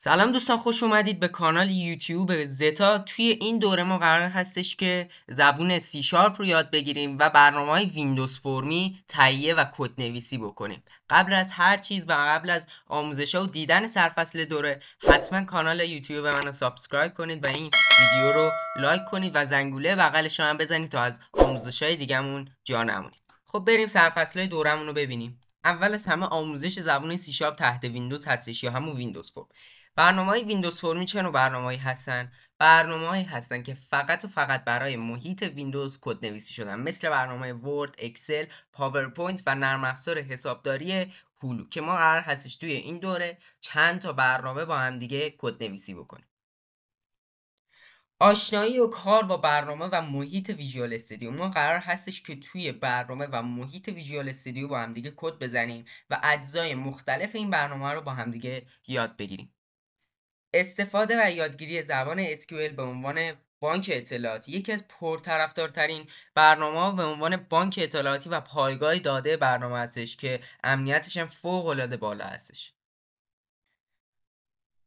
سلام دوستان، خوش اومدید به کانال یوتیوب زتا. توی این دوره ما قرار هستش که زبون سی شارپ رو یاد بگیریم و برنامه‌های ویندوز فرمی تهیه و کدنویسی بکنیم. قبل از هر چیز و قبل از آموزش‌ها و دیدن سرفصل دوره، حتما کانال یوتیوب منو سابسکرایب کنید و این ویدیو رو لایک کنید و زنگوله بغلش رو هم بزنید تا از آموزش‌های دیگه‌مون جا نمونید. خب بریم سرفصل‌های دوره‌مون رو ببینیم. اول از همه آموزش زبون سی شارپ تحت ویندوز هستش یا همون ویندوز فرم. برنامه‌های ویندوز فرمی چه نوع برنامه‌ای هستن؟ برنامه‌هایی هستن که فقط و فقط برای محیط ویندوز کدنویسی شدن، مثل برنامه ورد، اکسل، پاورپوینت و نرم افزار حسابداری هولو که ما قرار هستش توی این دوره چند تا برنامه با هم دیگه کدنویسی بکنیم. آشنایی و کار با برنامه و محیط ویژوال استودیو. ما قرار هستش که توی برنامه و محیط ویژوال استودیو با هم دیگه کد بزنیم و اجزای مختلف این برنامه رو با هم دیگه یاد بگیریم. استفاده و یادگیری زبان SQL به عنوان بانک اطلاعاتی. یکی از پرطرفدارترین برنامه‌ها به عنوان بانک اطلاعاتی و پایگاه داده برنامه هستش که امنیتش هم فوق‌العاده بالا هستش.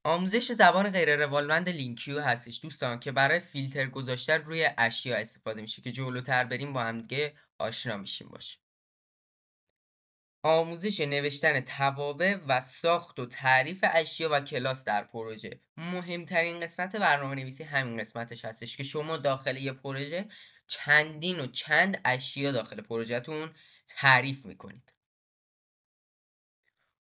آموزش زبان غیر روالمند لینکیو هستش دوستان که برای فیلتر گذاشتن روی اشیا استفاده میشه که جلوتر بریم با هم دیگه آشنا میشیم باشه. آموزش نوشتن توابع و ساخت و تعریف اشیا و کلاس در پروژه. مهمترین قسمت برنامه نویسی همین قسمتش هستش که شما داخل یه پروژه چندین و چند اشیا داخل پروژهتون تعریف میکنید.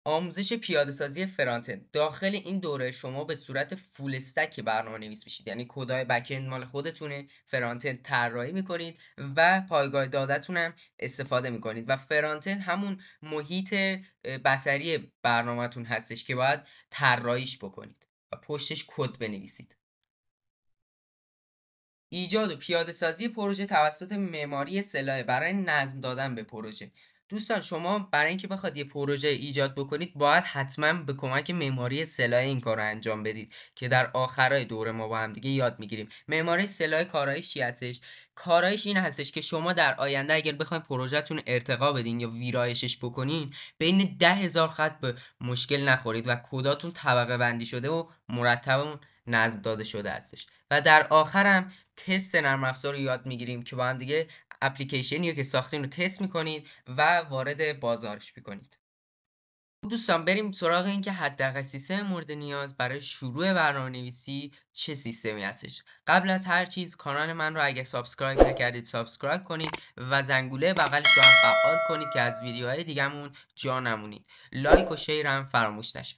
آموزش پیاده سازی فرانت. داخل این دوره شما به صورت فول استک برنامه نویس میشید، یعنی کدای بک اند مال خودتونه، فرانت اند طراحی میکنید و پایگاه داده‌تون هم استفاده میکنید و فرانت اند همون محیط بصری برنامه‌تون هستش که باید طراحیش بکنید و پشتش کد بنویسید. ایجاد و پیاده سازی پروژه توسط معماری سلاح برای نظم دادن به پروژه. دوستان شما برای اینکه بخواد یه پروژه ایجاد بکنید باید حتما به کمک معماری سلاح این کار رو انجام بدید که در آخرای دوره ما با هم دیگه یاد میگیریم. معماری سلاح کارایش چی هستش؟ کارایش این هستش که شما در آینده اگر بخواید پروژهتون ارتقا بدین یا ویرایشش بکنین، بین 10,000 خط به مشکل نخورید و کداتون طبقه بندی شده و مرتب و نظم داده شده هستش. و در آخرم تست نرم افزار رو یاد میگیریم که با هم دیگه اپلیکیشنی که ساختین رو تست میکنید و وارد بازارش میکنید. دوستان بریم سراغ این که حداقل سیستم مورد نیاز برای شروع برنامه نویسی چه سیستمی هستش. قبل از هر چیز کانال من رو اگه سابسکرایب نکردید سابسکرایب کنید و زنگوله بغلش رو هم فعال کنید که از ویدیوهای دیگه‌مون جا نمونید. لایک و شیر هم فراموش نشه.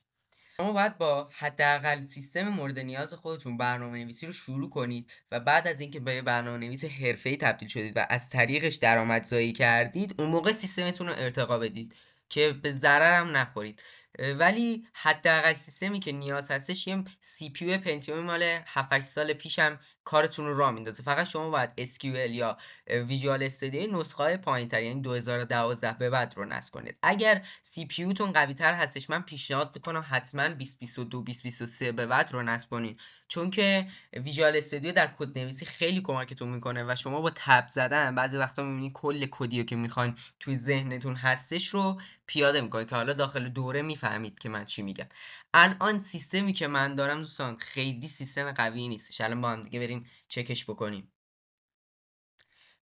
شما باید با حداقل سیستم مورد نیاز خودتون برنامه‌نویسی رو شروع کنید و بعد از اینکه به برنامه‌نویس حرفه‌ای تبدیل شدید و از طریقش درآمدزایی کردید، اون موقع سیستمتون رو ارتقا بدید که به ضرر هم نخورید. ولی حداقل سیستمی که نیاز هستش یه سی پی یو پنتیوم مال 7 سال پیشم کارتون رو راه میندازه. فقط شما باید SQL یا ویژوال استودیو نسخه‌های پایین‌تر یعنی 2012 به بعد رو نصب کنید. اگر سی پی یو تون قوی‌تر هستش من پیشنهاد میکنم حتما 2022 2023 به بعد رو نصب کنید، چون که ویژوال استودیو در کدنویسی خیلی کمکتون میکنه و شما با تب زدن بعضی وقتا میبینید کل کدی که میخواین توی ذهنتون هستش رو پیاده میکنید که حالا داخل دوره میفهمید که من چی میگم. الان سیستمی که من دارم دوستان خیلی سیستم قوی نیستش. الان با هم دیگه بریم چکش بکنیم.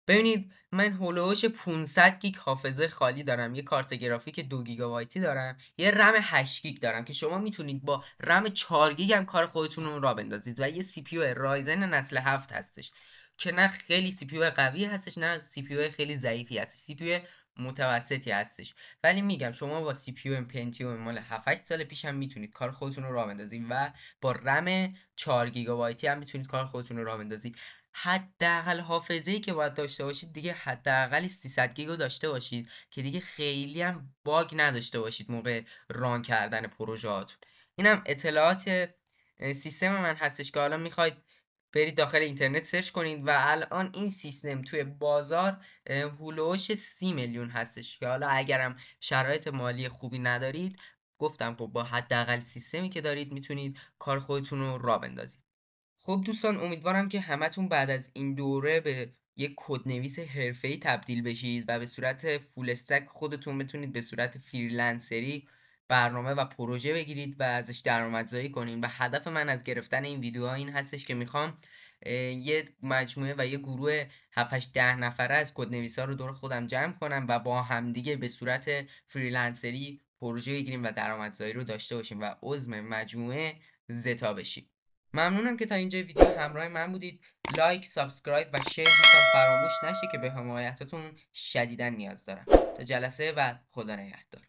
ببینید من هولوش 500 گیگ حافظه خالی دارم، یه کارت گرافیک 2 گیگابایتی دارم، یه رم 8 گیگ دارم که شما میتونید با رم 4 گیگ هم کار خودتون رو را بندازید و یه سی پی یو رایزن نسل 7 هستش که نه خیلی سی پی یو قوی هستش نه سی پی یو خیلی ضعیفی هستش، سی پی یو متوسطی هستش. ولی میگم شما با سی پی یو پنتیوم مال 7 سال پیش هم میتونید کار خودتون رو را بندازید و با رم 4 گیگابایتی هم میتونید کار خودتون رو را بندازید. حداقل حافظه‌ای که باید داشته باشید دیگه حداقل 300 گیگا داشته باشید که دیگه خیلی هم باگ نداشته باشید موقع ران کردن پروژه‌هاتون. اینم اطلاعات سیستم من هستش که حالا میخواید برید داخل اینترنت سرچ کنید و الان این سیستم توی بازار هولوش 30 میلیون هستش که حالا اگرم شرایط مالی خوبی ندارید گفتم خب با حداقل سیستمی که دارید میتونید کار خودتون رو راه بندازید. خب دوستان، امیدوارم که همتون بعد از این دوره به یک کدنویس حرفه‌ای تبدیل بشید و به صورت فول استک خودتون بتونید به صورت فریلنسری برنامه و پروژه بگیرید و ازش درآمدزایی کنید. و هدف من از گرفتن این ویدیوها این هستش که میخوام یه مجموعه و یه گروه 7-8-10 نفره از کدنویسا رو دور خودم جمع کنم و با همدیگه به صورت فریلنسری پروژه بگیریم و درآمدزایی رو داشته باشیم و عضو مجموعه زتا بشیم. ممنونم که تا اینجا ویدیو همراه من بودید. لایک، سابسکرایب و شیر دوستان فراموش نشه که به حمایتتون شدیداً نیاز دارم. تا جلسه بعد، خدا نگهدار.